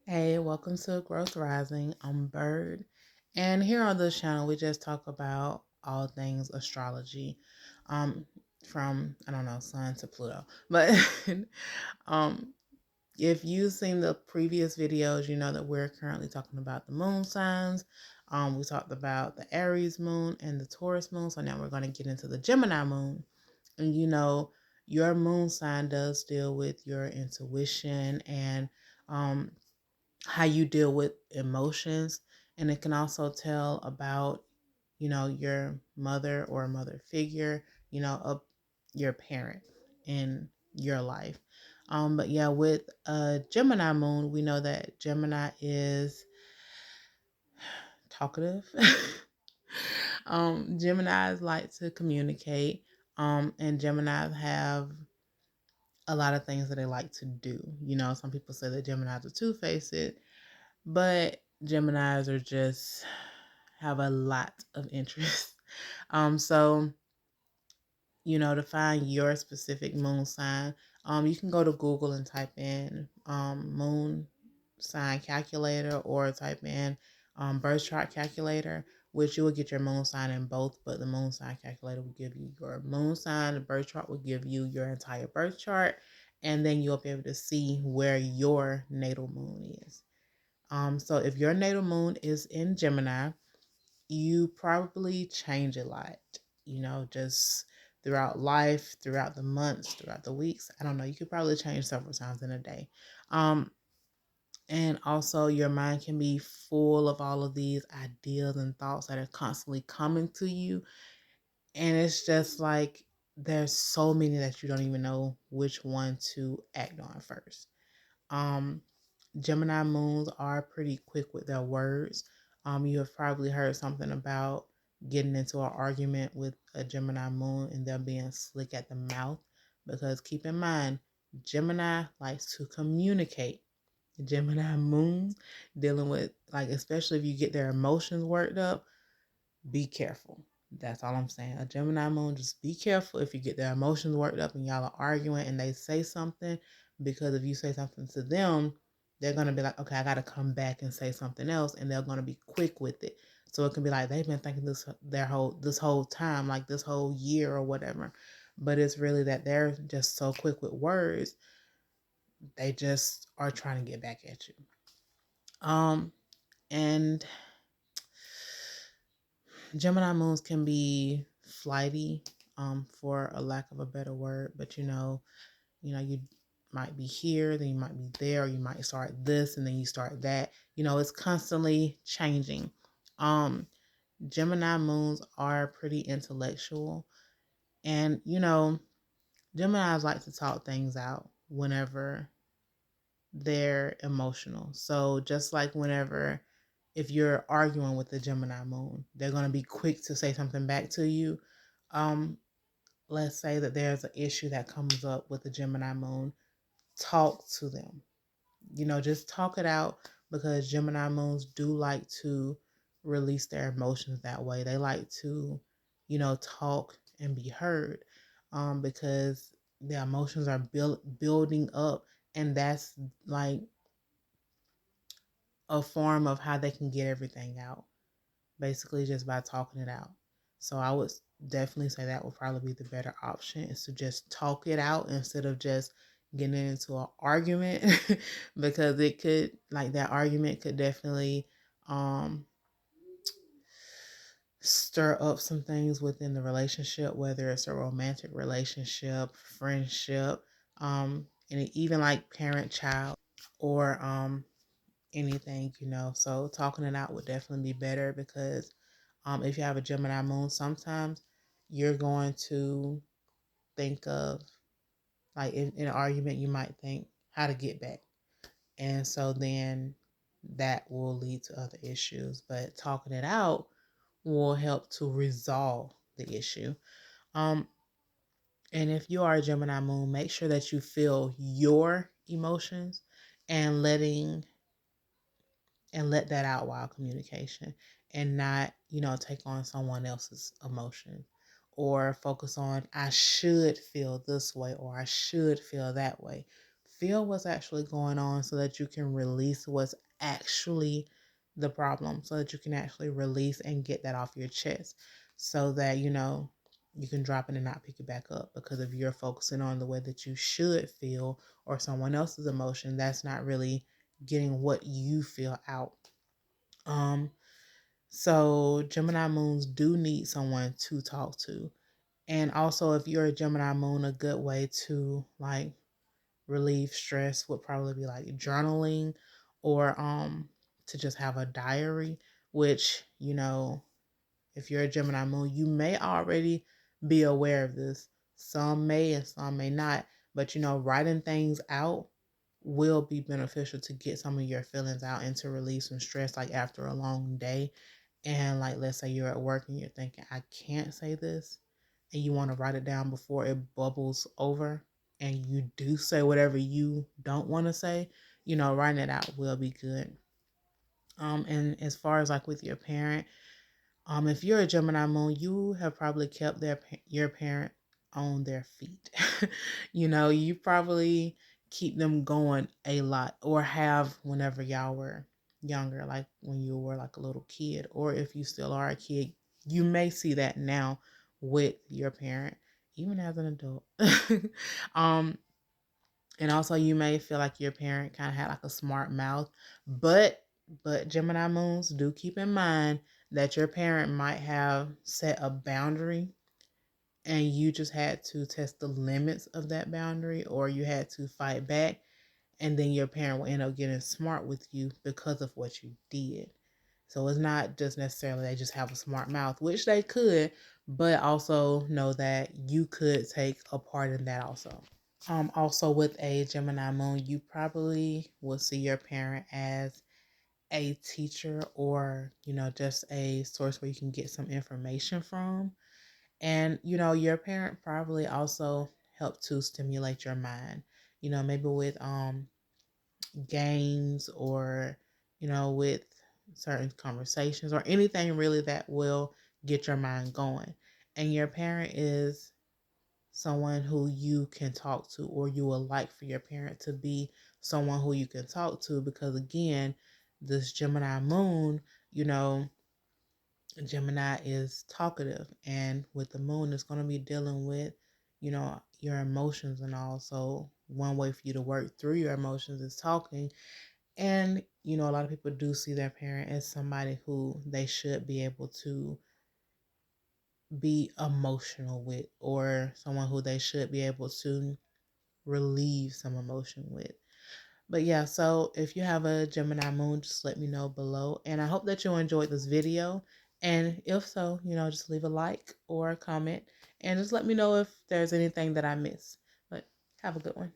Hey, welcome to Growth Rising. I'm Bird. And here on this channel, we just talk about all things astrology. Um, from, I don't know, Sun to Pluto. But um, if you've seen the previous videos, you know that we're currently talking about the moon signs. We talked about the Aries moon and the Taurus moon. So now we're going to get into the Gemini moon. And your moon sign does deal with your intuition and um how you deal with emotions, and it can also tell about your mother or mother figure, of your parent in your life. But yeah, with Gemini moon, we know that Gemini is talkative. Geminis like to communicate, and Geminis have a lot of things that they like to do. Some people say that Geminis are two-faced, but Geminis are just have a lot of interest. So to find your specific moon sign, you can go to Google and type in moon sign calculator, or type in birth chart calculator, which you will get your moon sign in both, but the moon sign calculator will give you your moon sign. The birth chart will give you your entire birth chart, and then you'll be able to see where your natal moon is. So if your natal moon is in Gemini, you probably change a lot, just throughout life, throughout the months, throughout the weeks. I don't know. You could probably change several times in a day. Um, and also, your mind can be full of all of these ideas and thoughts that are constantly coming to you. And it's just like there's so many that you don't even know which one to act on first. Um, Gemini moons are pretty quick with their words. You have probably heard something about getting into an argument with a Gemini moon and them being slick at the mouth. Because keep in mind, Gemini likes to communicate. Gemini moon dealing with, like, especially if you get their emotions worked up, be careful. That's all I'm saying. A Gemini moon, just be careful if you get their emotions worked up and y'all are arguing and they say something, because if you say something to them, they're gonna be like, okay, I gotta come back and say something else, and they're gonna be quick with it. So it can be like they've been thinking this whole time, like this whole year or whatever. But it's really that they're just so quick with words, they just are trying to get back at you. And Gemini moons can be flighty, for a lack of a better word, but you might be here, then you might be there, or you might start this and then you start that. It's constantly changing. Um, Gemini moons are pretty intellectual, and Geminis like to talk things out whenever they're emotional. So just like whenever, if you're arguing with the Gemini moon, they're going to be quick to say something back to you. Um, let's say that there's an issue that comes up with the Gemini moon, talk to them. Just talk it out, because Gemini moons do like to release their emotions that way. They like to, talk and be heard, because their emotions are building up, and that's like a form of how they can get everything out, basically just by talking it out. So I would definitely say that would probably be the better option, is to just talk it out instead of just getting into an argument, because it could, like, that argument could definitely um stir up some things within the relationship, whether it's a romantic relationship, friendship, and even like parent child, or anything. So talking it out would definitely be better, because if you have a Gemini moon, sometimes you're going to think of, like, in an argument, you might think how to get back. And so then that will lead to other issues. But talking it out will help to resolve the issue. Um, and if you are a Gemini moon, make sure that you feel your emotions, and let that out while communication, and not, take on someone else's emotion, or focus on, I should feel this way, or I should feel that way. feel what's actually going on so that you can release what's actually the problem, so that you can actually release and get that off your chest, so that you can drop it and not pick it back up. Because if you're focusing on the way that you should feel or someone else's emotion, that's not really getting what you feel out. So Gemini moons do need someone to talk to. And also, if you're a Gemini moon, a good way to like relieve stress would probably be like journaling, or to just have a diary, which, if you're a Gemini moon, you may already be aware of this. Some may and some may not, but writing things out will be beneficial to get some of your feelings out and to release some stress, like after a long day. And like, let's say you're at work and you're thinking, I can't say this, and you want to write it down before it bubbles over, and you do say whatever you don't want to say, writing it out will be good. And as far as like with your parent, if you're a Gemini moon, you have probably kept your parent on their feet. You probably keep them going a lot, or have whenever y'all were younger, like when you were like a little kid, or if you still are a kid, you may see that now with your parent, even as an adult. um, and also you may feel like your parent kind of had like a smart mouth, but Gemini moons, do keep in mind that your parent might have set a boundary and you just had to test the limits of that boundary, or you had to fight back, and then your parent will end up getting smart with you because of what you did. So it's not just necessarily they just have a smart mouth, which they could, but also know that you could take a part in that also. Also with a Gemini moon, you probably will see your parent as a teacher, or, just a source where you can get some information from. And, your parent probably also helped to stimulate your mind, maybe with games, or, with certain conversations, or anything really that will get your mind going. And your parent is someone who you can talk to, or you would like for your parent to be someone who you can talk to, because again, this Gemini moon, Gemini is talkative, and with the moon, it's going to be dealing with, your emotions and all. So one way for you to work through your emotions is talking. And, a lot of people do see their parent as somebody who they should be able to be emotional with, or someone who they should be able to relieve some emotion with. But yeah, so if you have a Gemini moon, just let me know below. And I hope that you enjoyed this video. And if so, just leave a like or a comment, and just let me know if there's anything that I missed. But have a good one.